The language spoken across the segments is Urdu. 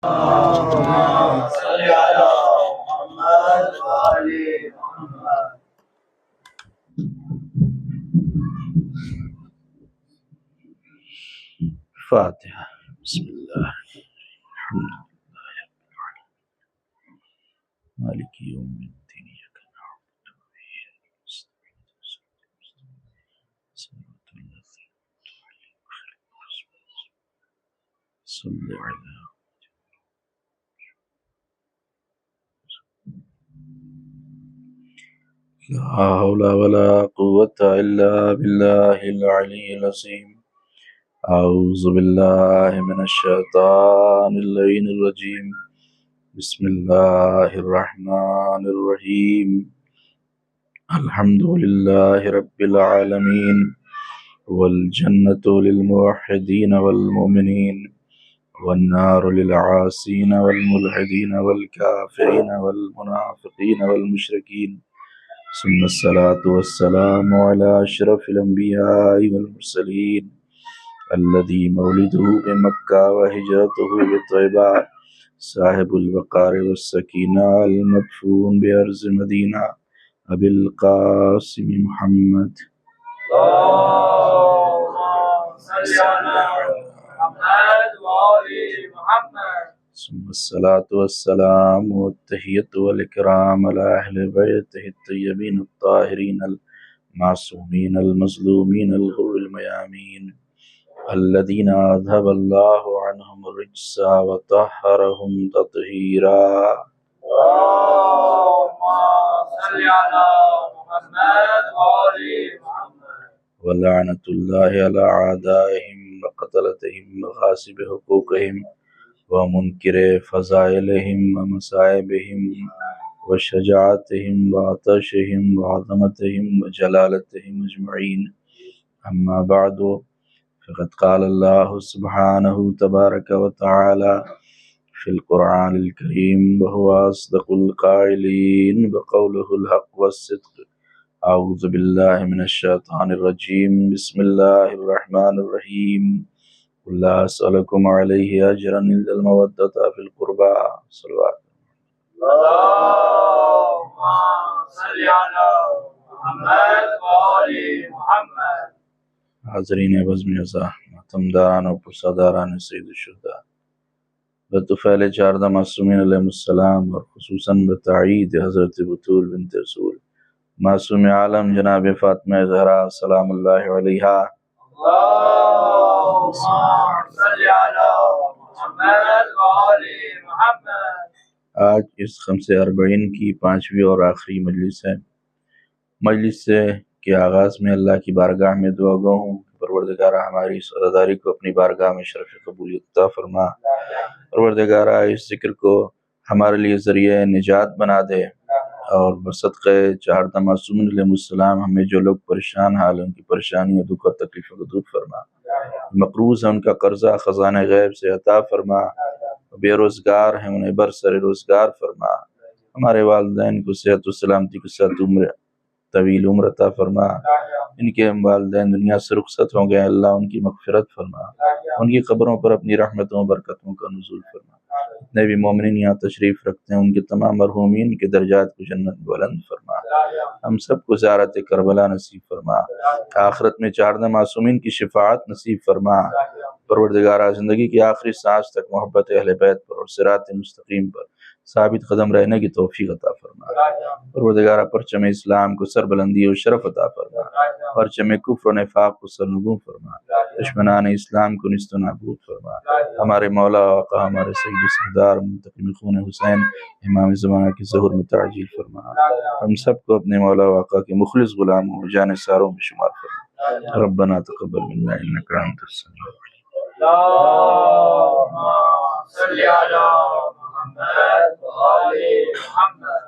اللهم صل على محمد وآل محمد. فاتحة. بسم الله الحمد لله مالك يوم الدين إياك نعبد وإياك نستعين صراط الذين صل على لا حول ولا قوة إلا بالله العلي العظيم. أعوذ بالله من الشيطان اللعين الرجيم. بسم الله الرحمن الرحيم. الحمد لله رب العالمين، والجنة للموحدين والمؤمنين، والنار للعاصين والملحدين والكافرين والمنافقين والمشركين. ثم الصلاة والسلام على أشرف الأنبياء والمرسلين الذي مولده بمكة وهجرته بطيبة، صاحب الوقار والسكينة المدفون بأرض مدينة، أبي القاسم محمد. اللهم صل على محمد وآل محمد. ثم الصلاة والسلام والتحية والإكرام على أهل بيته الطيبين الطاهرين المعصومين المظلومين الغر الميامين، الذين أذهب الله عنهم الرجس وطهرهم تطهيرا. اللهم صل على محمد وآل محمد. ولعنة الله على أعدائهم وقتلتهم وغاصب حقوقهم ومنكر فضائلهم ومصائبهم وشجاعتهم وعطشهم وعظمتهم وجلالتهم أجمعين. أما بعد، فقد قال الله سبحانه تبارك وتعالى في القرآن الكريم وهو أصدق القائلين بقوله الحق والصدق. أعوذ بالله من الشيطان الرجيم. بسم الله الرحمن الرحيم. قل لا أسألكم عليه أجرا إلا المودة في القربى. صلوات. اللهم صل على محمد وآل محمد. حاضرین بزم ازا، محتم داران و پرساداران سید الشہداء، بطفیل چاردہ معصومین علیہ السلام اور خصوصاً بتعید حضرت بطول بنت رسول معصوم عالم جناب فاطمہ زہرا سلام اللہ علیہا. اللہم صلی علی محمد وآل محمد. آج اس خمس اربعین کی پانچویں اور آخری مجلس ہے. مجلس کے آغاز میں اللہ کی بارگاہ میں دعا گو ہوں کہ پروردگارہ ہماری اس عزاداری کو اپنی بارگاہ میں شرف قبولیت عطا فرما. پروردگارہ اس ذکر کو ہمارے لیے ذریعہ نجات بنا دے، اور بصدقہ چہاردہ معصومین علیہ السلام ہمیں جو لوگ پریشان حال ہیں ان کی پریشانیوں، دکھ اور تکلیفوں کو دور فرما. مقروض ہیں ان کا قرضہ خزانہ غیب سے عطا فرما. بے روزگار ہیں انہیں برسر روزگار فرما. ہمارے والدین کو صحت و سلامتی کے ساتھ طویل عمر عطا فرما. ان کے والدین دنیا سے رخصت ہو گئے، اللہ ان کی مغفرت فرما. ان کی قبروں پر اپنی رحمتوں و برکتوں کا نزول فرما. جتنے بھی مومنین یہاں تشریف رکھتے ہیں ان کے تمام مرحومین کے درجات کو جنت بلند فرما. ہم سب کو زیارت کربلا نصیب فرما. آخرت میں چاردہ معصومین کی شفاعت نصیب فرما. پروردگارہ زندگی کی آخری سانس تک محبت اہل بیت پر اور صراط مستقیم پر ثابت قدم رہنے کی توفیق عطا فرما. پروردگارہ پرچم اسلام کو سر بلندی و شرف عطا فرما. پرچم کفر و نفاق کو سرنگوں فرما. دشمنان اسلام کو نیست و نابود فرما. ہمارے مولا آقا ہمارے سید سردار منتقم خون حسین امام زمانہ کی ظہور میں تعجیل فرما. ہم سب کو اپنے مولا آقا کے مخلص غلاموں و جانثاروں میں شمار فرما. ربنا تقبل منا انک انت السمیع العلیم. اللهم صل على محمد وآل محمد.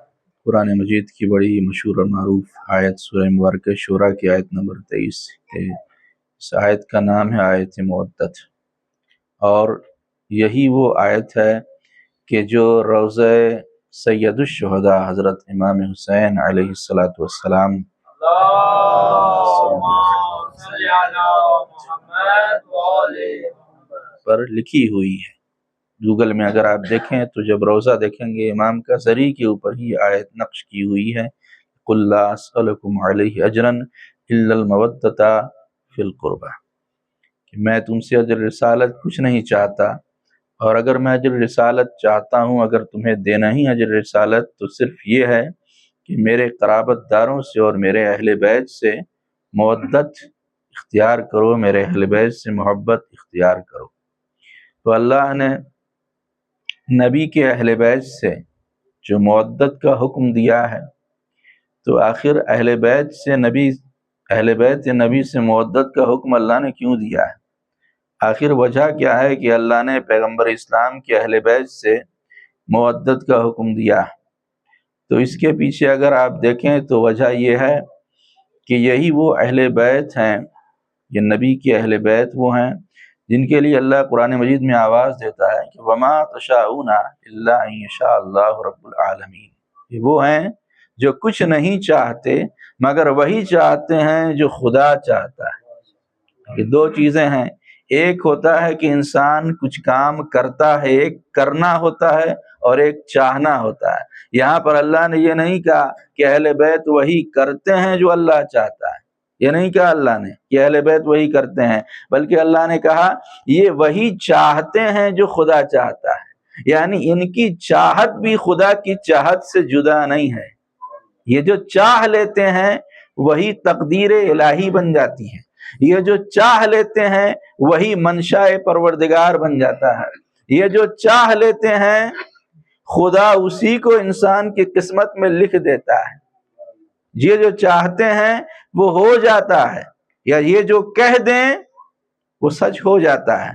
قرآن مجید کی بڑی مشہور اور معروف آیت سورہ مبارکہ شورى کی آیت نمبر 23 ہے. اس آیت کا نام ہے آیت مودت، اور یہی وہ آیت ہے کہ جو روضہ سید الشہداء حضرت امام حسین علیہ السلام پر لکھی ہوئی ہے. گوگل میں اگر آپ دیکھیں تو جب روضہ دیکھیں گے امام کا زری کے اوپر ہی آیت نقش کی ہوئی ہے، قُلْ لَا أَسْأَلُكُمْ عَلَيْهِ أَجْرًا إِلَّا الْمَوَدَّةَ فِي الْقُرْبَى، کہ میں تم سے اجر رسالت کچھ نہیں چاہتا، اور اگر میں اجر رسالت چاہتا ہوں، اگر تمہیں دینا ہی اجر رسالت، تو صرف یہ ہے کہ میرے قرابت داروں سے اور میرے اہل بیت سے مودت اختیار کرو، میرے اہل بیت سے محبت اختیار کرو۔ تو اللہ نے نبی کے اہل بیت سے جو مودت کا حکم دیا ہے، تو آخر اہل بیت یا نبی سے مودت کا حکم اللہ نے کیوں دیا ہے؟ آخر وجہ کیا ہے کہ اللہ نے پیغمبر اسلام کے اہل بیت سے مودت کا حکم دیا ہے؟ تو اس کے پیچھے اگر آپ دیکھیں تو وجہ یہ ہے کہ یہی وہ اہل بیت ہیں، یہ نبی کے اہل بیت وہ ہیں جن کے لیے اللہ قرآن مجید میں آواز دیتا ہے کہ وَمَا تَشَاءُونَ إِلَّا أَن يَشَاءَ اللَّهُ رَبُّ الْعَالَمِينَ، یہ وہ ہیں جو کچھ نہیں چاہتے مگر وہی چاہتے ہیں جو خدا چاہتا ہے۔ یہ دو چیزیں ہیں، ایک ہوتا ہے کہ انسان کچھ کام کرتا ہے، ایک کرنا ہوتا ہے اور ایک چاہنا ہوتا ہے۔ یہاں پر اللہ نے یہ نہیں کہا کہ اہل بیت وہی کرتے ہیں جو اللہ چاہتا ہے، یہ نہیں کہا اللہ نے کہ اہل بیت وہی کرتے ہیں، بلکہ اللہ نے کہا یہ وہی چاہتے ہیں جو خدا چاہتا ہے، یعنی ان کی چاہت بھی خدا کی چاہت سے جدا نہیں ہے۔ یہ جو چاہ لیتے ہیں وہی تقدیر الہی بن جاتی ہے، یہ جو چاہ لیتے ہیں وہی منشاء پروردگار بن جاتا ہے، یہ جو چاہ لیتے ہیں خدا اسی کو انسان کی قسمت میں لکھ دیتا ہے، یہ جو چاہتے ہیں وہ ہو جاتا ہے، یا یہ جو کہہ دیں وہ سچ ہو جاتا ہے۔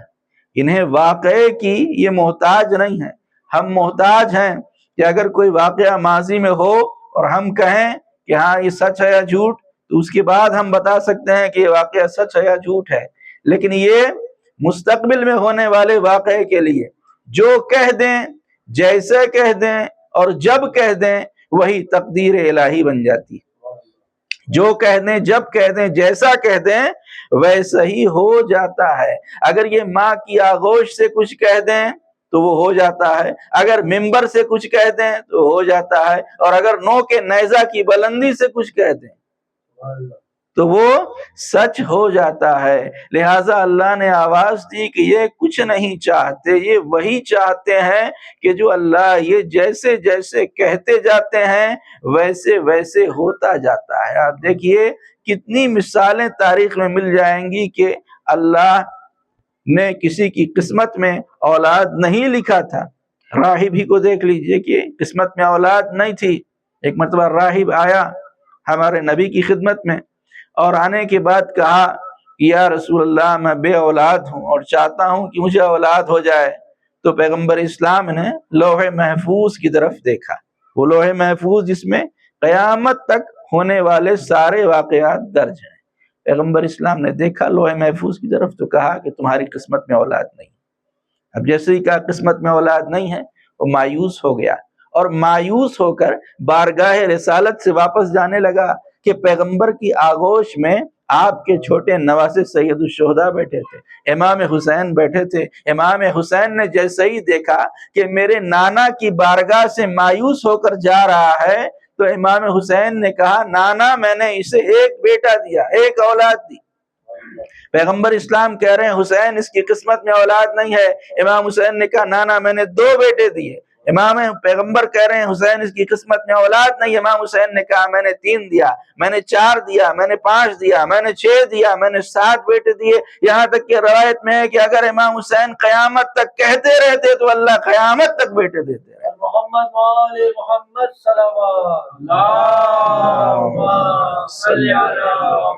انہیں واقعے کی یہ محتاج نہیں ہے، ہم محتاج ہیں کہ اگر کوئی واقعہ ماضی میں ہو اور ہم کہیں کہ ہاں یہ سچ ہے یا جھوٹ، تو اس کے بعد ہم بتا سکتے ہیں کہ یہ واقعہ سچ ہے یا جھوٹ ہے، لیکن یہ مستقبل میں ہونے والے واقعے کے لیے جو کہہ دیں، جیسے کہہ دیں اور جب کہہ دیں وہی تقدیر الہی بن جاتی ہے۔ جو کہہ دیں، جب کہہ دیں، جیسا کہہ دیں ویسا ہی ہو جاتا ہے۔ اگر یہ ماں کی آغوش سے کچھ کہہ دیں تو وہ ہو جاتا ہے، اگر ممبر سے کچھ کہہ دیں تو ہو جاتا ہے، اور اگر نو کے نیزہ کی بلندی سے کچھ کہہ دیں تو وہ سچ ہو جاتا ہے۔ لہٰذا اللہ نے آواز دی کہ یہ کچھ نہیں چاہتے، یہ وہی چاہتے ہیں کہ جو اللہ یہ جیسے جیسے کہتے جاتے ہیں ویسے ویسے ہوتا جاتا ہے۔ آپ دیکھیے کتنی مثالیں تاریخ میں مل جائیں گی کہ اللہ نے کسی کی قسمت میں اولاد نہیں لکھا تھا۔ راہب ہی کو دیکھ لیجئے کہ قسمت میں اولاد نہیں تھی، ایک مرتبہ راہب آیا ہمارے نبی کی خدمت میں، اور آنے کے بعد کہا کہ یا رسول اللہ میں بے اولاد ہوں اور چاہتا ہوں کہ مجھے اولاد ہو جائے۔ تو پیغمبر اسلام نے لوح محفوظ کی طرف دیکھا، وہ لوح محفوظ جس میں قیامت تک ہونے والے سارے واقعات درج ہیں۔ پیغمبر اسلام نے دیکھا لوح محفوظ کی طرف تو کہا کہ تمہاری قسمت میں اولاد نہیں۔ اب جیسے ہی کہا قسمت میں اولاد نہیں ہے، وہ مایوس ہو گیا، اور مایوس ہو کر بارگاہ رسالت سے واپس جانے لگا کہ پیغمبر کی آغوش میں آپ کے چھوٹے نواسے سید الشہداء بیٹھے تھے، امام حسین بیٹھے تھے۔ امام حسین نے جیسے ہی دیکھا کہ میرے نانا کی بارگاہ سے مایوس ہو کر جا رہا ہے، تو امام حسین نے کہا نانا میں نے اسے ایک بیٹا دیا، ایک اولاد دی۔ پیغمبر اسلام کہہ رہے ہیں حسین اس کی قسمت میں اولاد نہیں ہے، امام حسین نے کہا نانا میں نے 2 بیٹے دیے۔ پیغمبر کہہ رہے ہیں حسین اس کی قسمت میں اولاد نہیں، امام حسین نے کہا میں نے 3 دیا، میں نے 4 دیا، میں نے 5 دیا، میں نے 6 دیا، میں نے 7 بیٹے دیے۔ یہاں تک کہ روایت میں ہے کہ اگر امام حسین قیامت تک کہتے رہتے تو اللہ قیامت تک بیٹے دیتے رہے۔ محمد وآل محمد صلوات اللہم صلی علی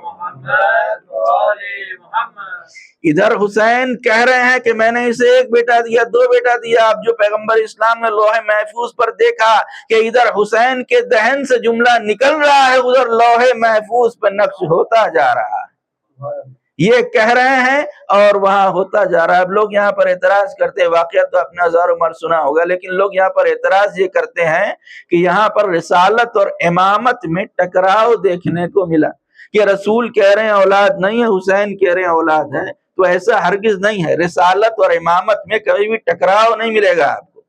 محمد وآل محمد۔ ادھر حسین کہہ رہے ہیں کہ میں نے اسے 1 بیٹا دیا، 2 بیٹا دیا۔ اب جو پیغمبر اسلام نے لوح محفوظ پر دیکھا کہ ادھر حسین کے دہن سے جملہ نکل رہا ہے، ادھر لوح محفوظ پر نقش ہوتا جا رہا ہے۔ یہ کہہ رہے ہیں اور وہاں ہوتا جا رہا ہے۔ اب لوگ یہاں پر اعتراض کرتے ہیں، واقعہ تو اپنا ہزاروں مرتبہ سنا ہوگا، لیکن لوگ یہاں پر اعتراض یہ کرتے ہیں کہ یہاں پر رسالت اور امامت میں ٹکراؤ دیکھنے کو ملا کہ رسول کہہ رہے ہیں اولاد نہیں ہے، حسین کہہ رہے ہیں اولاد ہے، تو ایسا ہرگز نہیں ہے. رسالت اور امامت میں کبھی بھی ٹکراؤ نہیں ملے گا آپ کو.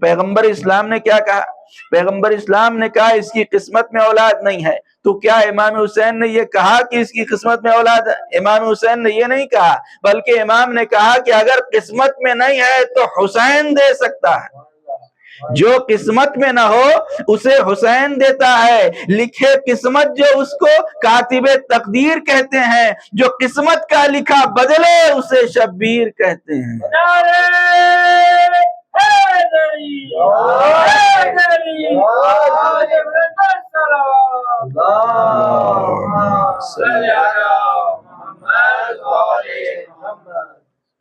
پیغمبر اسلام نے کیا کہا؟ پیغمبر اسلام نے کہا اس کی قسمت میں اولاد نہیں ہے. تو کیا امام حسین نے یہ کہا کہ اس کی قسمت میں اولاد ہے؟ امام حسین نے یہ نہیں کہا، بلکہ امام نے کہا کہ اگر قسمت میں نہیں ہے تو حسین دے سکتا ہے. جو قسمت میں نہ ہو اسے حسین دیتا ہے. لکھے قسمت جو اس کو کاتب تقدیر کہتے ہیں، جو قسمت کا لکھا بدلے اسے شبیر کہتے ہیں.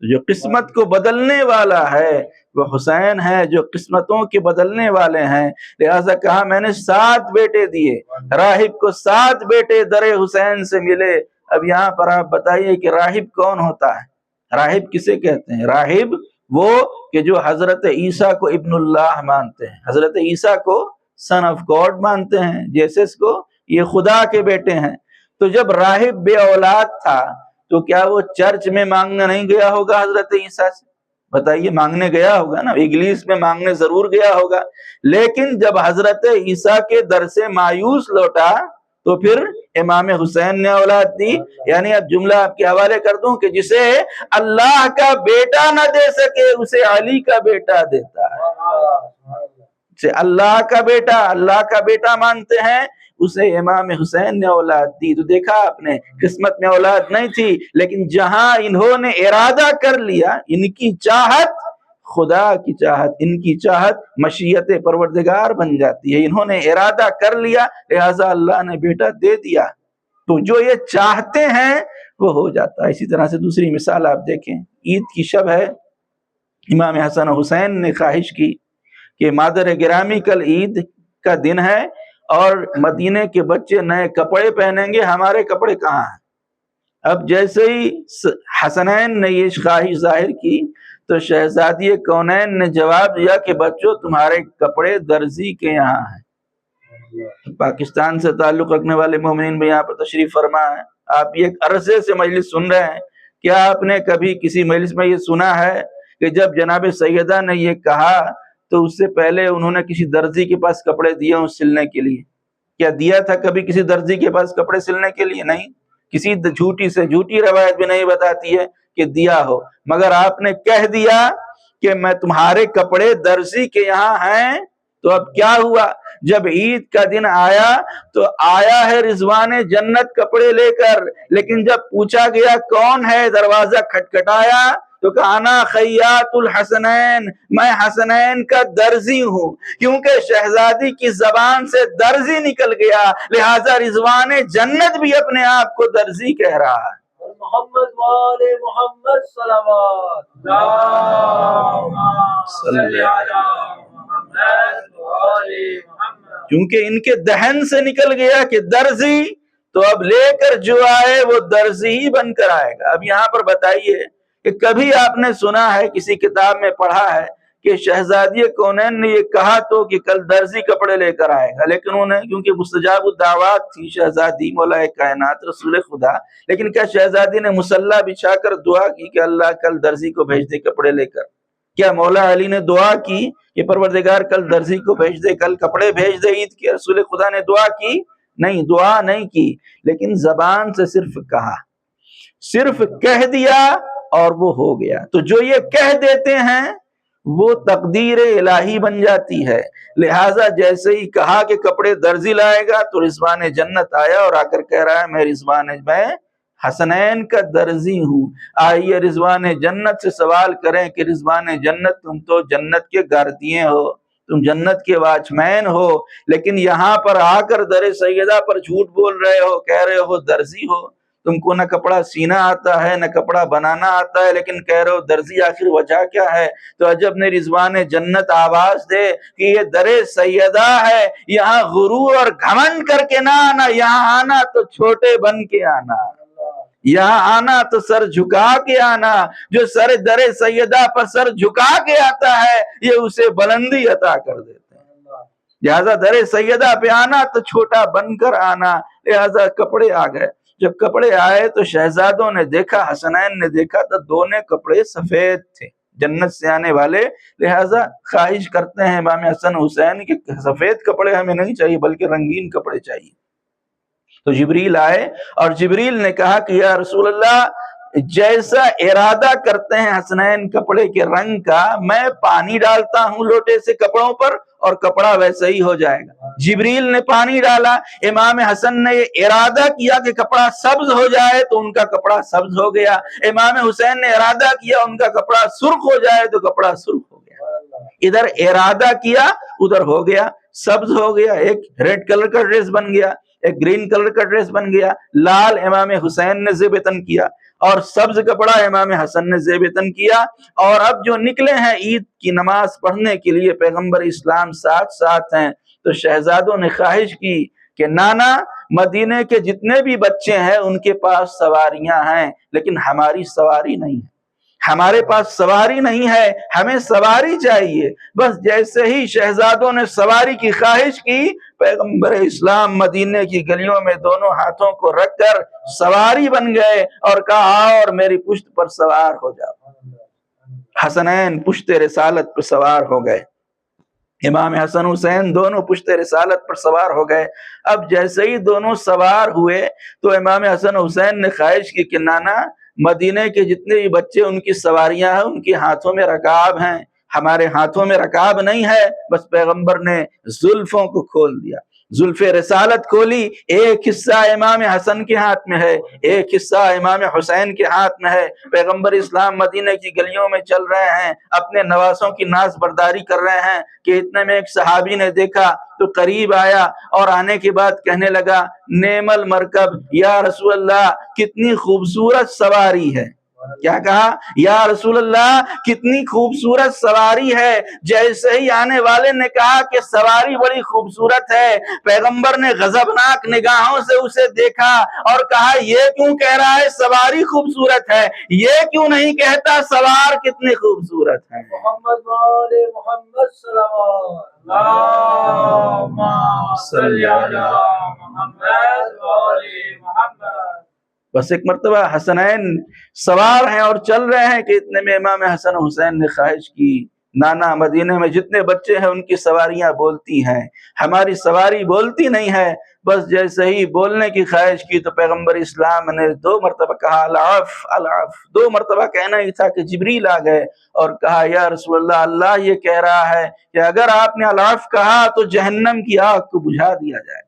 جو قسمت کو بدلنے والا ہے وہ حسین ہے، جو قسمتوں کے بدلنے والے ہیں. لہذا کہا میں نے 7 بیٹے دیے، راہب کو 7 بیٹے در حسین سے ملے. اب یہاں پر آپ بتائیے کہ راہب کون ہوتا ہے؟ راہب کسے کہتے ہیں؟ راہب وہ کہ جو حضرت عیسیٰ کو ابن اللہ مانتے ہیں، حضرت عیسیٰ کو سن آف گاڈ مانتے ہیں، جیسس کو یہ خدا کے بیٹے ہیں. تو جب راہب بے اولاد تھا تو کیا وہ چرچ میں مانگنے نہیں گیا ہوگا حضرت عیسیٰ سے؟ بتائیے، مانگنے گیا ہوگا نا، اگلیس میں مانگنے ضرور گیا ہوگا. لیکن جب حضرت عیسیٰ کے در سے مایوس لوٹا تو پھر امام حسین نے اولاد دی. یعنی اب جملہ آپ کے حوالے کر دوں کہ جسے اللہ کا بیٹا نہ دے سکے اسے علی کا بیٹا دیتا ہے. جسے اللہ کا بیٹا مانتے ہیں اسے امام حسین نے اولاد دی. تو دیکھا آپ نے، قسمت میں اولاد نہیں تھی، لیکن جہاں انہوں نے ارادہ کر لیا، ان کی چاہت خدا کی چاہت، ان کی چاہت مشیت پروردگار بن جاتی ہے. انہوں نے ارادہ کر لیا، لہذا اللہ نے بیٹا دے دیا. تو جو یہ چاہتے ہیں وہ ہو جاتا ہے. اسی طرح سے دوسری مثال آپ دیکھیں، عید کی شب ہے، امام حسن حسین نے خواہش کی کہ مادر گرامی کل عید کا دن ہے اور مدینے کے بچے نئے کپڑے پہنیں گے، ہمارے کپڑے کہاں ہیں؟ اب جیسے ہی حسنین نے یہ خواہش ظاہر کی تو شہزادی کونین نے جواب دیا کہ بچوں تمہارے کپڑے درزی کے یہاں ہیں. پاکستان سے تعلق رکھنے والے مومنین بھی یہاں پر تشریف فرما ہے. آپ یہ عرصے سے مجلس سن رہے ہیں، کیا آپ نے کبھی کسی مجلس میں یہ سنا ہے کہ جب جناب سیدہ نے یہ کہا تو اس سے پہلے انہوں نے کسی درزی کے پاس کپڑے دیے ہوں سلنے کے لیے؟ کیا دیا تھا کبھی کسی درزی کے پاس کپڑے سلنے کے لیے؟ نہیں. کسی جھوٹی سے جھوٹی روایت بھی نہیں بتاتی ہے کہ دیا ہو، مگر آپ نے کہہ دیا کہ میں تمہارے کپڑے درزی کے یہاں ہیں. تو اب کیا ہوا؟ جب عید کا دن آیا تو آیا ہے رضوان جنت کپڑے لے کر، لیکن جب پوچھا گیا کون ہے، دروازہ کھٹکھٹایا تو کہا انا خیاط الحسنین، میں حسنین کا درزی ہوں. کیونکہ شہزادی کی زبان سے درزی نکل گیا، لہذا رضوان جنت بھی اپنے آپ کو درزی کہہ رہا ہے. محمد وآل محمد صلوات صلی علی محمد وآل محمد. کیونکہ ان کے دہن سے نکل گیا کہ درزی، تو اب لے کر جو آئے وہ درزی ہی بن کر آئے گا. اب یہاں پر بتائیے کہ کبھی آپ نے سنا ہے، کسی کتاب میں پڑھا ہے کہ شہزادی کونین نے یہ کہا تو کہ کل درزی کپڑے لے کر آئے گا؟ لیکن انہوں نے، کیونکہ مستجاب الدعوات تھی شہزادی مولا کائنات رسول خدا، لیکن کیا شہزادی نے مصلی بچھا کر دعا کی کہ اللہ کل درزی کو بھیج دے کپڑے لے کر؟ کیا مولا علی نے دعا کی کہ پروردگار کل درزی کو بھیج دے، کل کپڑے بھیج دے عید کے؟ رسول خدا نے دعا کی؟ نہیں، دعا نہیں کی، لیکن زبان سے صرف کہا، صرف کہہ دیا اور وہ ہو گیا. تو جو یہ کہہ دیتے ہیں وہ تقدیر الہی بن جاتی ہے. لہٰذا جیسے ہی کہا کہ کپڑے درزی لائے گا تو رضوان جنت آیا اور آ کر کہہ رہا ہے میں حسنین کا درزی ہوں. آئیے رضوان جنت سے سوال کریں کہ رضوان جنت تم تو جنت کے گاردین ہو، تم جنت کے واچ مین ہو، لیکن یہاں پر آ کر در سیدہ پر جھوٹ بول رہے ہو، کہہ رہے ہو درزی ہو. تم کو نہ کپڑا سینا آتا ہے نہ کپڑا بنانا آتا ہے، لیکن کہہ رہے ہو درزی. آخر وجہ کیا ہے؟ تو عجب نے رضوان جنت آواز دے کہ یہ در سیدہ ہے، یہاں غرور اور گھمنڈ کر کے نہ آنا، یہاں آنا تو چھوٹے بن کے آنا، یہاں آنا تو سر جھکا کے آنا. جو سر در سیدہ پر سر جھکا کے آتا ہے یہ اسے بلندی عطا کر دیتے ہیں. لہذا در سیدہ پہ آنا تو چھوٹا بن کر آنا. لہذا کپڑے آ گئے. جب کپڑے آئے تو شہزادوں نے دیکھا، حسنین نے دیکھا تو دونوں کپڑے سفید تھے، جنت سے آنے والے، لہٰذا خواہش کرتے ہیں امام حسن حسین کہ سفید کپڑے ہمیں نہیں چاہیے بلکہ رنگین کپڑے چاہیے۔ تو جبریل آئے اور جبریل نے کہا کہ یا رسول اللہ، جیسا ارادہ کرتے ہیں حسنین کپڑے کے رنگ کا، میں پانی ڈالتا ہوں لوٹے سے کپڑوں پر اور کپڑا ویسا ہی ہو جائے گا۔ جبریل نے پانی ڈالا، امام حسن نے یہ ارادہ کیا کہ کپڑا سبز ہو جائے تو ان کا کپڑا سبز ہو گیا، امام حسین نے ارادہ کیا ان کا کپڑا سرخ ہو جائے تو کپڑا سرخ ہو گیا۔ ادھر ارادہ کیا ادھر ہو گیا، سبز ہو گیا، ایک ریڈ کلر کا ڈریس بن گیا، ایک گرین کلر کا ڈریس بن گیا، لال امام حسین نے زیب تن کیا اور سبز کپڑا امام حسن نے زیب تن کیا۔ اور اب جو نکلے ہیں عید کی نماز پڑھنے کے لیے، پیغمبر اسلام ساتھ ساتھ ہیں، تو شہزادوں نے خواہش کی کہ نانا، مدینے کے جتنے بھی بچے ہیں ان کے پاس سواریاں ہیں لیکن ہماری سواری نہیں ہے، ہمارے پاس سواری نہیں ہے، ہمیں سواری چاہیے۔ بس جیسے ہی شہزادوں نے سواری کی خواہش کی، پیغمبر اسلام مدینے کی گلیوں میں دونوں ہاتھوں کو رکھ کر سواری بن گئے اور کہا اور میری پشت پر سوار ہو جاؤ۔ حسنین پشت رسالت پر سوار ہو گئے، امام حسن حسین دونوں پشت رسالت پر سوار ہو گئے۔ اب جیسے ہی دونوں سوار ہوئے تو امام حسن حسین نے خواہش کی کہ نانا، مدینے کے جتنے بھی بچے ان کی سواریاں ہیں، ان کے ہاتھوں میں رکاب ہیں، ہمارے ہاتھوں میں رکاب نہیں ہے۔ بس پیغمبر نے زلفوں کو کھول دیا، زلف رسالت کھولی، ایک حصہ امام حسن کے ہاتھ میں ہے، ایک حصہ امام حسین کے ہاتھ میں ہے۔ پیغمبر اسلام مدینے کی گلیوں میں چل رہے ہیں، اپنے نواسوں کی ناز برداری کر رہے ہیں کہ اتنے میں ایک صحابی نے دیکھا تو قریب آیا اور آنے کے بعد کہنے لگا، نعم المرکب یا رسول اللہ، کتنی خوبصورت سواری ہے۔ کیا کہا؟ یا رسول اللہ، کتنی خوبصورت سواری ہے۔ جیسے ہی آنے والے نے کہا کہ سواری بڑی خوبصورت ہے، پیغمبر نے غضبناک نگاہوں سے اسے دیکھا اور کہا، یہ کیوں کہہ رہا ہے سواری خوبصورت ہے؟ یہ کیوں نہیں کہتا سوار کتنی خوبصورت ہے؟ محمد وآل محمد صلوات اللہم صلی علی محمد وآل محمد۔ بس ایک مرتبہ حسنین سوار ہیں اور چل رہے ہیں کہ اتنے میں امام حسن حسین نے خواہش کی، نانا، مدینے میں جتنے بچے ہیں ان کی سواریاں بولتی ہیں، ہماری سواری بولتی نہیں ہے۔ بس جیسے ہی بولنے کی خواہش کی تو پیغمبر اسلام نے 2 مرتبہ کہا، العف العف۔ 2 مرتبہ کہنا ہی تھا کہ جبریل آ گئے اور کہا، یا رسول اللہ، اللہ یہ کہہ رہا ہے کہ اگر آپ نے العف کہا تو جہنم کی آگ کو بجھا دیا جائے۔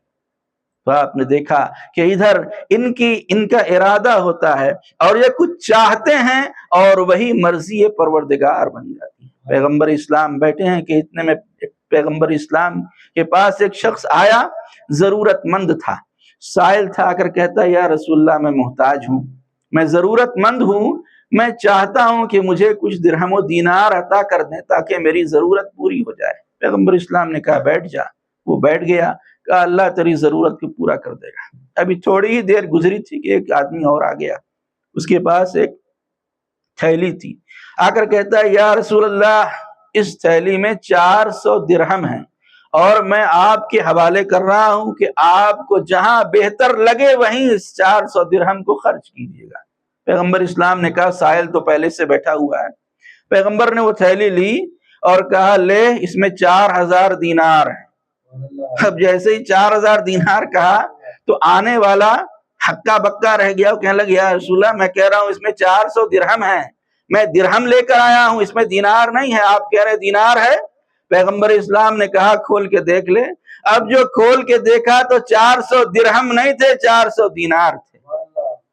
تو آپ نے دیکھا کہ ادھر ان کا ارادہ ہوتا ہے اور یہ کچھ چاہتے ہیں اور وہی مرضی پروردگار بن جاتی ہے۔ پیغمبر اسلام بیٹھے ہیں کہ اتنے میں پیغمبر اسلام کے پاس ایک شخص آیا، ضرورت مند تھا، سائل تھا، آ کر کہتا، یا رسول اللہ، میں محتاج ہوں، میں ضرورت مند ہوں، میں چاہتا ہوں کہ مجھے کچھ درہم و دینار عطا کر دیں تاکہ میری ضرورت پوری ہو جائے۔ پیغمبر اسلام نے کہا، بیٹھ جا۔ وہ بیٹھ گیا، کہا، اللہ تیری ضرورت کو پورا کر دے گا۔ ابھی تھوڑی ہی دیر گزری تھی کہ ایک آدمی اور آ گیا، اس کے پاس ایک تھیلی تھی، آ کر کہتا ہے، یا رسول اللہ، اس تھیلی میں 400 درہم ہیں اور میں آپ کے حوالے کر رہا ہوں کہ آپ کو جہاں بہتر لگے وہیں اس 400 درہم کو خرچ کیجیے گا۔ پیغمبر اسلام نے کہا، سائل تو پہلے سے بیٹھا ہوا ہے۔ پیغمبر نے وہ تھیلی لی اور کہا، لے، اس میں 4000 دینار ہیں۔ اب جیسے ہی 4000 دینار کہا تو آنے والا ہکا بکا رہ گیا، وہ کہنے لگا، یا رسول اللہ، میں کہہ رہا ہوں اس میں 400 درہم ہیں، میں درہم لے کر آیا ہوں، اس میں دینار نہیں ہے، آپ کہہ رہے دینار ہے۔ پیغمبر اسلام نے کہا، کھول کے دیکھ لے۔ اب جو کھول کے دیکھا تو 400 درہم نہیں تھے، 400 دینار تھے۔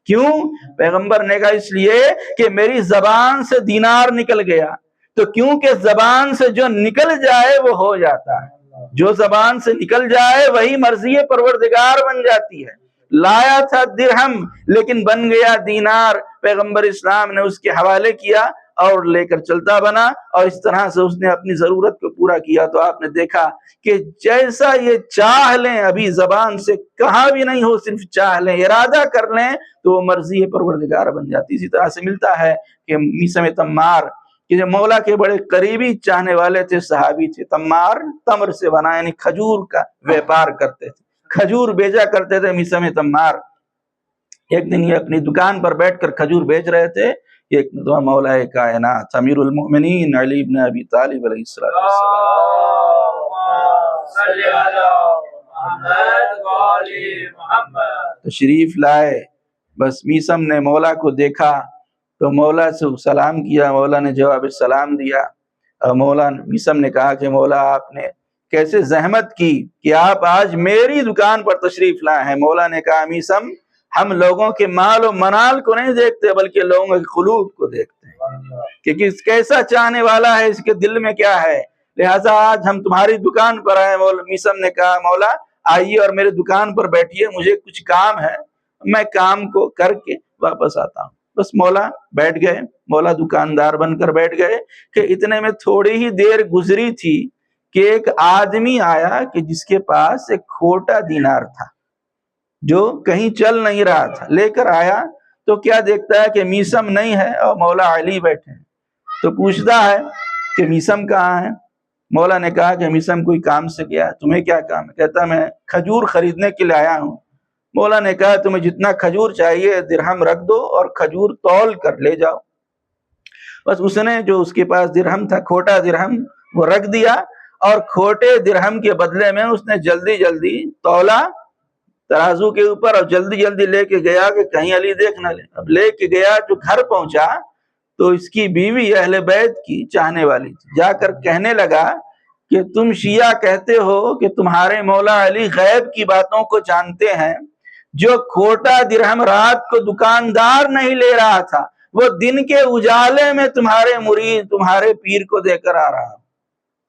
کیوں؟ پیغمبر نے کہا، اس لیے کہ میری زبان سے دینار نکل گیا، تو کیونکہ زبان سے جو نکل جائے وہ ہو جاتا ہے، جو زبان سے نکل جائے وہی مرضی پروردگار بن جاتی ہے۔ لایا تھا درہم لیکن بن گیا دینار، پیغمبر اسلام نے اس کے حوالے کیا اور لے کر چلتا بنا، اور اس طرح سے اس نے اپنی ضرورت کو پورا کیا۔ تو آپ نے دیکھا کہ جیسا یہ چاہ لیں، ابھی زبان سے کہا بھی نہیں ہو، صرف چاہ لیں، ارادہ کر لیں تو وہ مرضی پروردگار بن جاتی۔ اسی طرح سے ملتا ہے کہ میثم تمار کہ جو مولا کے بڑے قریبی چاہنے والے تھے، صحابی تھے، تمار تمر سے بنا، یعنی کھجور کا ویپار کرتے تھے، کھجور بیچا کرتے تھے، میثم تمار۔ ایک دن یہ اپنی دکان پر بیٹھ کر کھجور بیچ رہے تھے، ایک مرتبہ مولا کائنات امیر المؤمنین علی بن ابی طالب علیہ السلام تشریف لائے. بس میثم نے مولا کو دیکھا تو مولا سے سلام کیا، مولا نے جواب سلام دیا. مولا میثم نے کہا کہ مولا آپ نے کیسے زحمت کی کہ آپ آج میری دکان پر تشریف لائے ہیں. مولا نے کہا میثم ہم لوگوں کے مال و منال کو نہیں دیکھتے بلکہ لوگوں کے قلوب کو دیکھتے ہیں کہ کس کیسا چاہنے والا ہے، اس کے دل میں کیا ہے. لہٰذا آج ہم تمہاری دکان پر آئے. میثم نے کہا مولا آئیے اور میرے دکان پر بیٹھیے، مجھے کچھ کام ہے، میں کام کو کر کے واپس آتا ہوں. بس مولا بیٹھ گئے. مولا دکاندار بن کر بیٹھ گئے کہ اتنے میں تھوڑی ہی دیر گزری تھی کہ ایک آدمی آیا کہ جس کے پاس ایک کھوٹا دینار تھا جو کہیں چل نہیں رہا تھا. لے کر آیا تو کیا دیکھتا ہے کہ میثم نہیں ہے اور مولا علی بیٹھے ہیں. تو پوچھتا ہے کہ میثم کہاں ہے. مولا نے کہا کہ میثم کوئی کام سے گیا. تمہیں کیا کام ہے؟ کہتا میں کھجور خریدنے کے لیے آیا ہوں. مولا نے کہا تمہیں جتنا کھجور چاہیے درہم رکھ دو اور کھجور تول کر لے جاؤ. بس اس نے جو اس کے پاس درہم تھا، کھوٹا درہم، وہ رکھ دیا اور کھوٹے درہم کے بدلے میں اس نے جلدی جلدی تولا ترازو کے اوپر اور جلدی جلدی لے کے گیا کہ کہیں علی دیکھ نہ لے. اب لے کے گیا جو گھر پہنچا تو اس کی بیوی اہل بیت کی چاہنے والی تھی. جا کر کہنے لگا کہ تم شیعہ کہتے ہو کہ تمہارے مولا علی غیب کی باتوں کو جانتے ہیں. جو کھوٹا درہم رات کو دکاندار نہیں لے رہا تھا وہ دن کے اجالے میں تمہارے مرید تمہارے پیر کو دے کر آ رہا ہوں،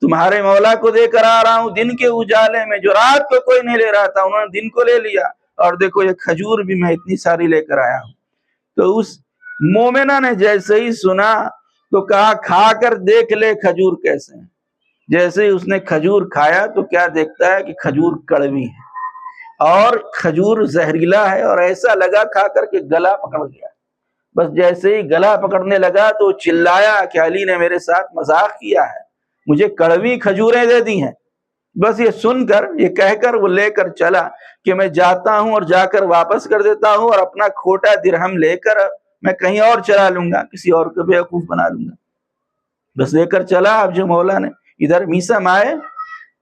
تمہارے مولا کو دے کر آ رہا ہوں دن کے اجالے میں. جو رات کو کوئی نہیں لے رہا تھا انہوں نے دن کو لے لیا. اور دیکھو یہ کھجور بھی میں اتنی ساری لے کر آیا ہوں. تو اس مومنہ نے جیسے ہی سنا تو کہا کھا کر دیکھ لے کھجور کیسے ہیں. جیسے ہی اس نے کھجور کھایا تو کیا دیکھتا ہے کہ کھجور کڑوی ہے اور کھجور زہریلا ہے، اور ایسا لگا کھا کر کے گلا پکڑ گیا. بس جیسے ہی گلا پکڑنے لگا تو چلایا کہ علی نے میرے ساتھ مذاق کیا ہے، مجھے کڑوی کھجوریں دے دی ہیں. بس یہ سن کر یہ کہہ کر وہ لے کر چلا کہ میں جاتا ہوں اور جا کر واپس کر دیتا ہوں اور اپنا کھوٹا درہم لے کر میں کہیں اور چلا لوں گا، کسی اور کو بیوقوف بنا لوں گا. بس لے کر چلا. اب جو مولا نے ادھر میثم آئے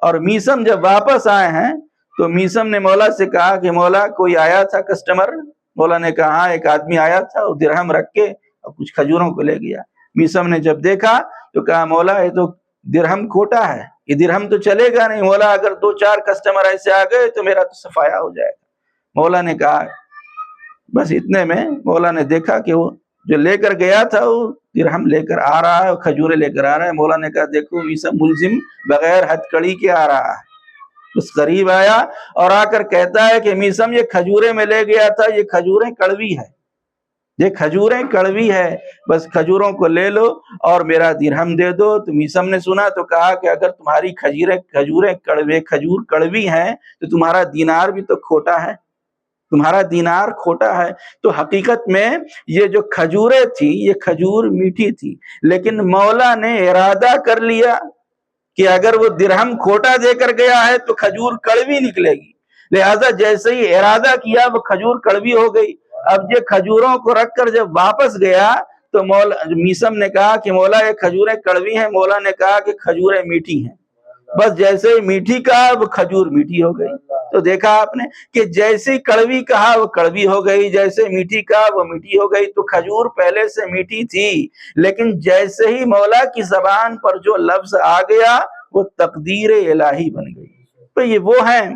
اور میثم جب واپس آئے ہیں تو میثم نے مولا سے کہا کہ مولا کوئی آیا تھا کسٹمر. مولا نے کہا ہاں ایک آدمی آیا تھا، وہ درہم رکھ کے اور کچھ کھجوروں کو لے گیا. میثم نے جب دیکھا تو کہا مولا یہ تو درہم کھوٹا ہے، یہ درہم تو چلے گا نہیں. مولا اگر 2-4 کسٹمر ایسے آ گئے تو میرا تو صفایا ہو جائے گا. مولا نے کہا بس اتنے میں مولا نے دیکھا کہ وہ جو لے کر گیا تھا وہ درہم لے کر آ رہا ہے اور کھجوریں لے کر آ رہا ہے. مولا نے کہا دیکھو میثم ملزم بغیر ہتھ کڑی کے آ رہا ہے. اس قریب آیا اور آ کر کہتا ہے کہ میثم یہ کھجوریں میں لے گیا تھا، یہ کھجوریں کڑوی ہے، یہ کھجوریں کڑوی ہے، بس کھجوروں کو لے لو اور میرا درہم دے دو. تو میثم نے سنا تو کہا کہ اگر تمہاری کھجور کڑوی ہیں تو تمہارا دینار بھی تو کھوٹا ہے، تمہارا دینار کھوٹا ہے. تو حقیقت میں یہ جو کھجوریں تھی یہ کھجور میٹھی تھی، لیکن مولا نے ارادہ کر لیا کہ اگر وہ درہم کھوٹا دے کر گیا ہے تو کھجور کڑوی نکلے گی. لہذا جیسے ہی ارادہ کیا وہ کھجور کڑوی ہو گئی. اب یہ کھجوروں کو رکھ کر جب واپس گیا تو میثم نے کہا کہ مولا یہ کھجوریں کڑوی ہیں. مولا نے کہا کہ کھجوریں میٹھی ہیں. بس جیسے ہی میٹھی کہا وہ کھجور میٹھی ہو گئی. تو دیکھا آپ نے کہ جیسے کڑوی کہا وہ کڑوی ہو گئی، جیسے میٹھی کہا وہ میٹھی ہو گئی. تو کھجور پہلے سے میٹھی تھی، لیکن جیسے ہی مولا کی زبان پر جو لفظ آ گیا وہ تقدیر الہی بن گئی. تو یہ وہ ہیں.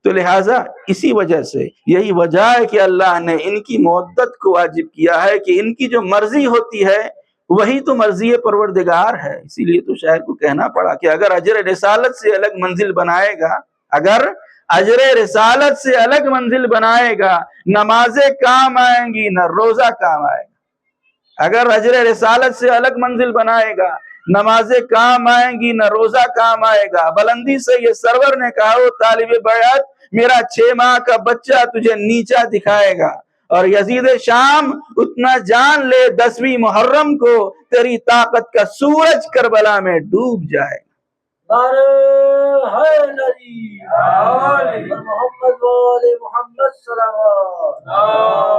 تو لہٰذا اسی وجہ سے یہی وجہ ہے کہ اللہ نے ان کی مودت کو واجب کیا ہے کہ ان کی جو مرضی ہوتی ہے وہی تو مرضی پروردگار ہے. اسی لیے تو شاعر کو کہنا پڑا کہ اگر اجر رسالت سے الگ منزل بنائے گا، اگر اجر رسالت سے الگ منزل بنائے گا، نمازیں کام آئیں گی نہ روزہ کام آئے گا. اگر اجر رسالت سے الگ منزل بنائے گا، نمازیں کام آئیں گی نہ روزہ کام آئے گا. بلندی سے یہ سرور نے کہا وہ طالب بیعت میرا 6 ماہ کا بچہ تجھے نیچا دکھائے گا، اور یزید شام اتنا جان لے 10ویں محرم کو تیری طاقت کا سورج کربلا میں ڈوب جائے گا. محمد صلی اللہ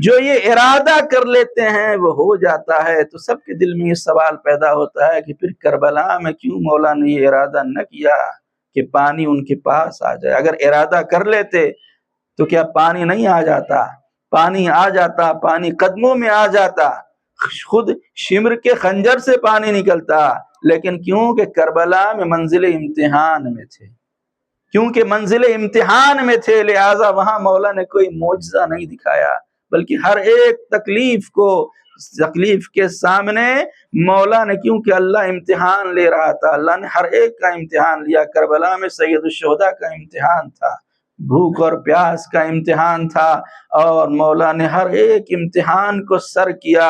جو یہ ارادہ کر لیتے ہیں وہ ہو جاتا ہے۔ تو سب کے دل میں یہ سوال پیدا ہوتا ہے کہ پھر کربلا میں کیوں مولا نے یہ ارادہ نہ کیا کہ پانی ان کے پاس آ جائے؟ اگر ارادہ کر لیتے تو کیا پانی نہیں آ جاتا؟ پانی آ جاتا، پانی قدموں میں آ جاتا، خود شمر کے خنجر سے پانی نکلتا، لیکن کیوں کہ کربلا میں منزل امتحان میں تھے، کیونکہ منزل امتحان میں تھے، لہٰذا وہاں مولا نے کوئی معجزہ نہیں دکھایا، بلکہ ہر ایک تکلیف کے سامنے مولا نے، کیونکہ اللہ امتحان لے رہا تھا، اللہ نے ہر ایک کا امتحان لیا۔ کربلا میں سید الشہداء کا امتحان تھا، بھوک اور پیاس کا امتحان تھا، اور مولا نے ہر ایک امتحان کو سر کیا،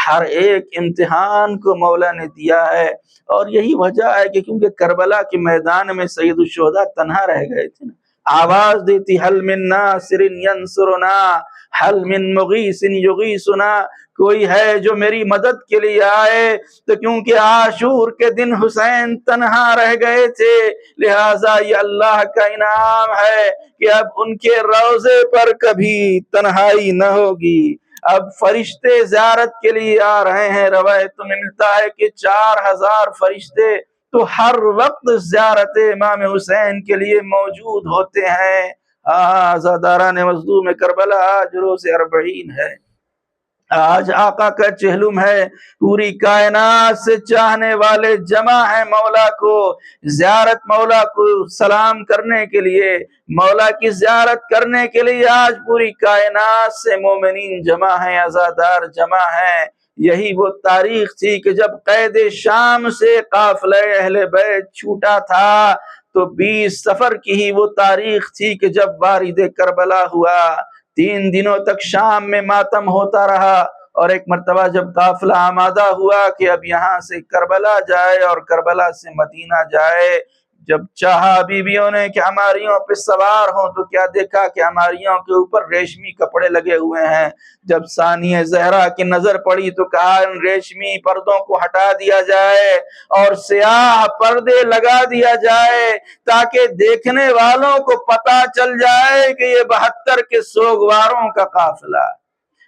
ہر ایک امتحان کو مولا نے دیا ہے۔ اور یہی وجہ ہے کہ کیونکہ کربلا کے میدان میں سید الشہداء تنہا رہ گئے تھے، آواز دیتی حل من ناصر ینصرنا، حل من مغیث یغیثنا، کوئی ہے جو میری مدد کے لیے آئے؟ تو کیونکہ عاشور کے دن حسین تنہا رہ گئے تھے، لہٰذا یہ اللہ کا انعام ہے کہ اب ان کے روضے پر کبھی تنہائی نہ ہوگی۔ اب فرشتے زیارت کے لیے آ رہے ہیں، روایت میں ملتا ہے کہ 4000 فرشتے تو ہر وقت زیارت امام حسین کے لیے موجود ہوتے ہیں۔ عزاداران مظلوم کربلا آج روز 40 ہے، آج آقا کا چہلم ہے، پوری کائنات سے چاہنے والے جمع ہیں مولا کو زیارت، مولا کو سلام کرنے کے لیے، مولا کی زیارت کرنے کے لیے آج پوری کائنات سے مومنین جمع ہیں، عزادار جمع ہیں۔ یہی وہ تاریخ تھی کہ جب قید شام سے قافلہ اہل بیت چھوٹا تھا، تو 20 صفر کی ہی وہ تاریخ تھی کہ جب وارد کربلا ہوا۔ 3 دنوں تک شام میں ماتم ہوتا رہا، اور ایک مرتبہ جب قافلہ آمادہ ہوا کہ اب یہاں سے کربلا جائے اور کربلا سے مدینہ جائے، جب چاہا بیویوں نے کہ ہماریوں پہ سوار ہوں، تو کیا دیکھا کہ ہماریوں کے اوپر ریشمی کپڑے لگے ہوئے ہیں۔ جب ثانیہ زہرا کی نظر پڑی تو کہا ان ریشمی پردوں کو ہٹا دیا جائے اور سیاہ پردے لگا دیا جائے، تاکہ دیکھنے والوں کو پتہ چل جائے کہ یہ 72 کے سوگواروں کا قافلہ۔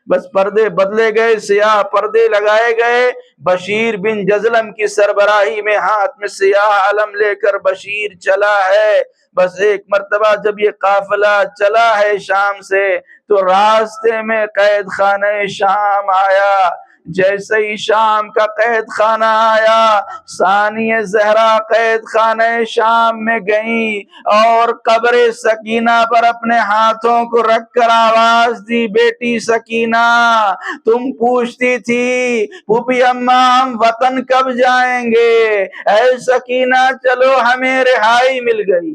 بس پردے بدلے گئے، سیاہ پردے لگائے گئے، بشیر بن جزلم کی سربراہی میں ہاتھ میں سیاہ علم لے کر بشیر چلا ہے۔ بس ایک مرتبہ جب یہ قافلہ چلا ہے شام سے، تو راستے میں قید خانہ شام آیا۔ جیسے ہی شام کا قید خانہ آیا، ثانیہ زہرا قید خانہ شام میں گئیں اور قبر سکینہ پر اپنے ہاتھوں کو رکھ کر آواز دی، بیٹی سکینہ تم پوچھتی تھی پھوپھی اماں ہم وطن کب جائیں گے؟ اے سکینہ چلو ہمیں رہائی مل گئی،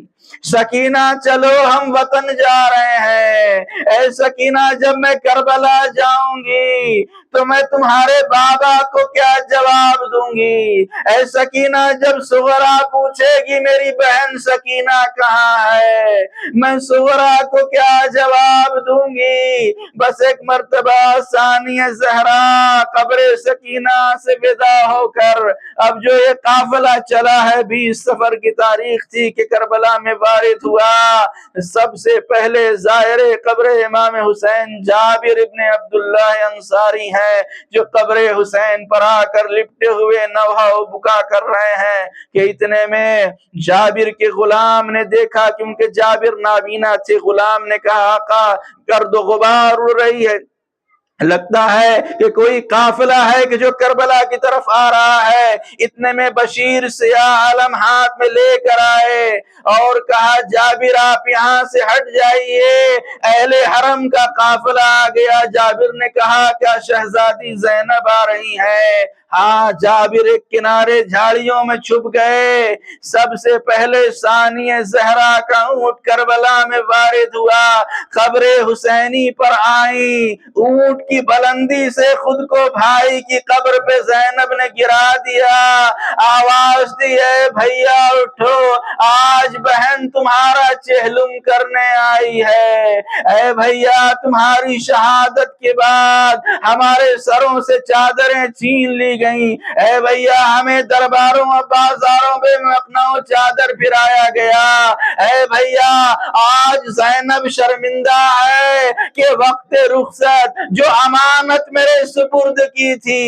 سکینہ چلو ہم وطن جا رہے ہیں۔ اے سکینہ جب میں کربلا جاؤں گی تو میں تمہارے بابا کو کیا جواب دوں گی؟ اے سکینہ جب صغرا پوچھے گی میری بہن سکینہ کہاں ہے، میں صغرا کو کیا جواب دوں گی؟ بس ایک مرتبہ ثانیہ زہرا قبر سکینہ سے ودا ہو کر اب جو یہ قافلہ چلا ہے، 20 صفر کی تاریخ تھی کہ کربلا میں وارد ہوا، سب سے پہلے زائر قبر امام حسین جابر ابن عبداللہ انصاری ہیں، جو قبر حسین پر آ کر لپٹے ہوئے نوحہ و بکا کر رہے ہیں کہ اتنے میں جابر کے غلام نے دیکھا، کیونکہ جابر نابینا تھے، غلام نے کہا آقا گرد و غبار اڑ رہی ہے، لگتا ہے کہ کوئی قافلہ ہے کہ جو کربلا کی طرف آ رہا ہے۔ اتنے میں بشیر سیاہ علم ہاتھ میں لے کر آئے اور کہا جابر آپ یہاں سے ہٹ جائیے، اہل حرم کا قافلہ آ گیا۔ جابر نے کہا کیا شہزادی زینب آ رہی ہے؟ ہاں۔ جابر ایک کنارے جھاڑیوں میں چھپ گئے۔ سب سے پہلے ثانیہ زہرا کا اونٹ کربلا میں وارد ہوا، قبر حسینی پر آئی، اونٹ کی بلندی سے خود کو بھائی کی قبر پہ زینب نے گرا دیا۔ آواز دی ہے بھیا اٹھو، آج بہن تمہارا چہلم کرنے آئی ہے۔ اے بھیا تمہاری شہادت کے بعد ہمارے سروں سے چادریں چھین لی گئیں، اے بھیا ہمیں درباروں اور بازاروں میں مخنوں چادر پھرایا گیا، اے بھیا آج زینب شرمندہ ہے کہ وقت رخصت جو امانت میرے سپرد کی تھی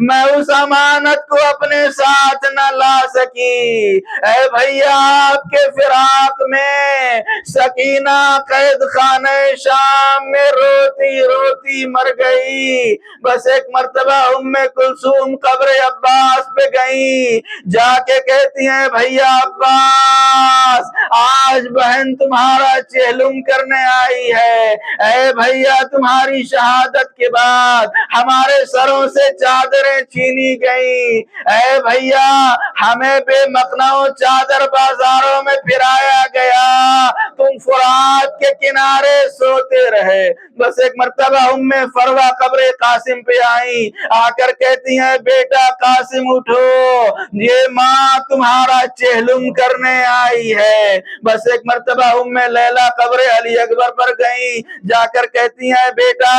میں اس امانت کو اپنے ساتھ نہ لا سکی۔ اے بھیا آپ کے فراق میں سکینہ قید خانہ شام میں روتی روتی مر گئی۔ بس ایک مرتبہ ام کلثوم قبر عباس پہ گئی، جا کے کہتی ہیں بھیا عباس آج بہن تمہارا چہلم کرنے آئی ہے، اے بھیا تمہاری شہادت کے بعد ہمارے سروں سے چادریں چھینی گئی، اے بھیا ہمیں بے مقنعوں چادر بازاروں میں پھرایا گیا، تم فرات کے کنارے سوتے رہے۔ بس ایک مرتبہ ام فروہ قبر قاسم پہ آئی، آ کر کہتی ہیں بیٹا قاسم اٹھو، یہ ماں تمہارا چہلم کرنے آئی ہے۔ بس ایک مرتبہ ام لیلہ قبر علی اکبر پر گئی، جا کر کہتی ہیں بیٹا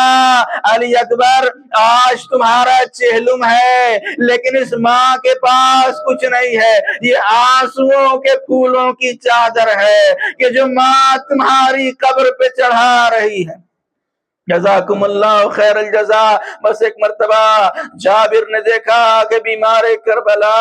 علی اکبر آج تمہارا چہلم ہے، لیکن اس ماں کے پاس کچھ نہیں ہے، یہ آنسوؤں کے پھولوں کی چادر ہے کہ جو ماں تمہاری قبر پہ چڑھا رہی ہے۔ جزاکم اللہ خیر الجزا۔ بس ایک مرتبہ جابر نے دیکھا کہ بیمار کربلا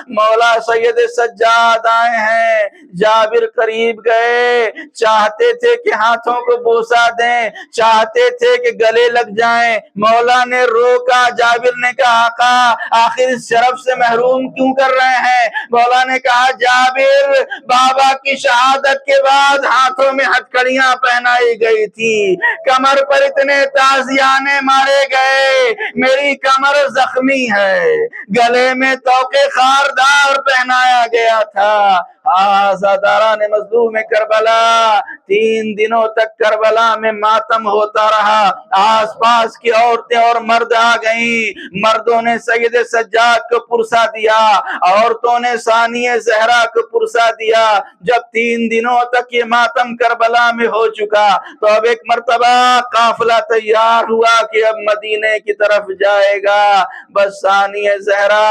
مولا سید سجاد آئے ہیں، جابر قریب گئے، چاہتے تھے کہ ہاتھوں کو بوسہ دیں، چاہتے تھے کہ گلے لگ جائیں، مولا نے روکا، جابر نے کہا آقا آخر اس شرف سے محروم کیوں کر رہے ہیں؟ مولا نے کہا جابر بابا کی شہادت کے بعد ہاتھوں میں ہتھکڑیاں پہنائی گئی تھی، کمر پر اتنے تازیانے مارے گئے، میری کمر زخمی ہے، گلے میں توق خاردار پہنایا گیا تھا۔ آزاداران مظلوم کربلا 3 دنوں تک کربلا میں ماتم ہوتا رہا، آس پاس کی عورتیں اور مرد آ گئیں، مردوں نے سید سجاد کو پرسا دیا، عورتوں نے ثانیہ زہرا کو پرسا دیا۔ جب 3 دنوں تک یہ ماتم کربلا میں ہو چکا تو اب ایک مرتبہ قافلہ تیار ہوا کہ اب مدینے کی طرف جائے گا۔ بس ثانیہ زہرا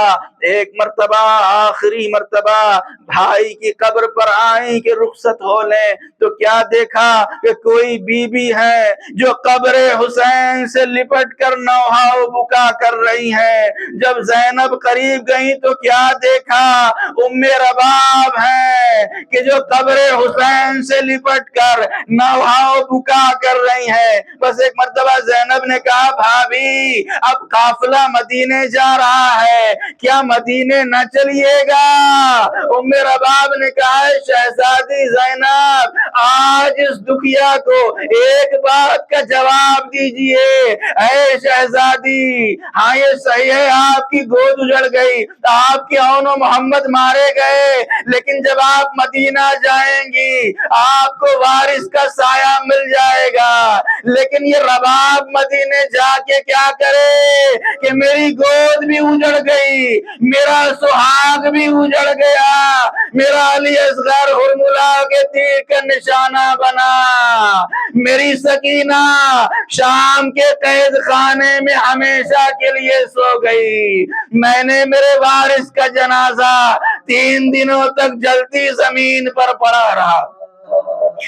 ایک مرتبہ آخری مرتبہ بھائی کی قبر پر آئیں کہ رخصت ہو لیں تو کیا دیکھا کہ کوئی بی بی ہے جو قبر حسین سے لپٹ کر نوحہ و بکا کر رہی ہے۔ جب زینب قریب گئی تو کیا دیکھا ام رباب ہے کہ جو قبر حسین سے لپٹ کر نوحہ و بکا کر رہی ہے۔ بس ایک مرتبہ زینب نے کہا بھابی اب قافلہ مدینے جا رہا ہے، کیا مدینے نہ چلیے گا؟ ام رباب نے کہا شہزادی زینب آج اس دکھیا کو ایک بات کا جواب دیجئے۔ اے شہزادی ہاں یہ صحیح ہے آپ کی گود اجڑ گئی، آپ کے اون و محمد مارے گئے، لیکن جب آپ مدینہ جائیں گی آپ کو وارث کا سایہ مل جائے گا، لیکن یہ رباب مدینے جا کے کیا کرے کہ میری گود بھی اجڑ گئی، میرا سہاگ بھی اجڑ گیا، میرا علی اصغر ہرملا کے تیر کا نشانہ بنا، میری سکینہ شام کے قید خانے میں ہمیشہ کے لیے سو گئی، میں نے میرے وارث کا جنازہ 3 دنوں تک جلتی زمین پر پڑا رہا۔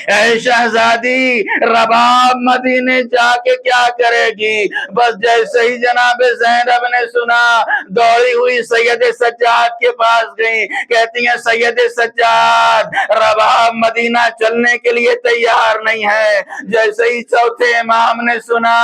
اے شہزادی رباب مدینے جا کے کیا کرے گی؟ بس جیسے ہی جناب زینب نے سنا دوڑی ہوئی سید سجاد کے پاس گئی، کہتی ہیں سید سجاد رباب مدینہ چلنے کے لیے تیار نہیں ہے۔ جیسے ہی چوتھے امام نے سنا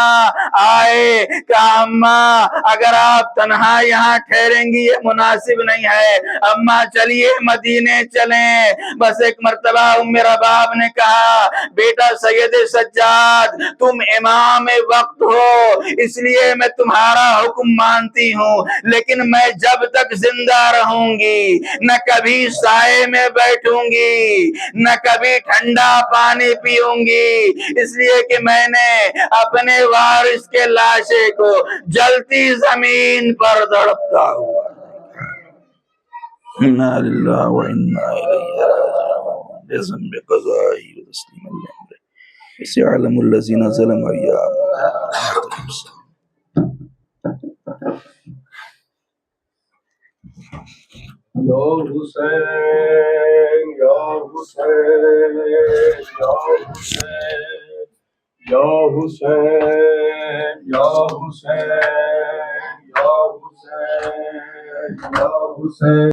آئے کہا اماں اگر آپ تنہا یہاں ٹھہریں گی یہ مناسب نہیں ہے، اماں چلیے مدینے چلیں۔ بس ایک مرتبہ ام رباب نے کہا بیٹا سید سجاد تم امام وقت ہو اس لیے میں تمہارا حکم مانتی ہوں، لیکن میں جب تک زندہ رہوں گی نہ کبھی سائے میں بیٹھوں گی نہ کبھی ٹھنڈا پانی پیوں گی، اس لیے کہ میں نے اپنے وارث کے لاشے کو جلتی زمین پر دڑپتا ہوا۔ إنا لله وإنا إليه راجعون بذنب قضائه وتسليما لأمره سيعلم الذين ظلموا أيام یا حسین یا حسین یا حسین یا حسین یا حسین یا حسین یا حسین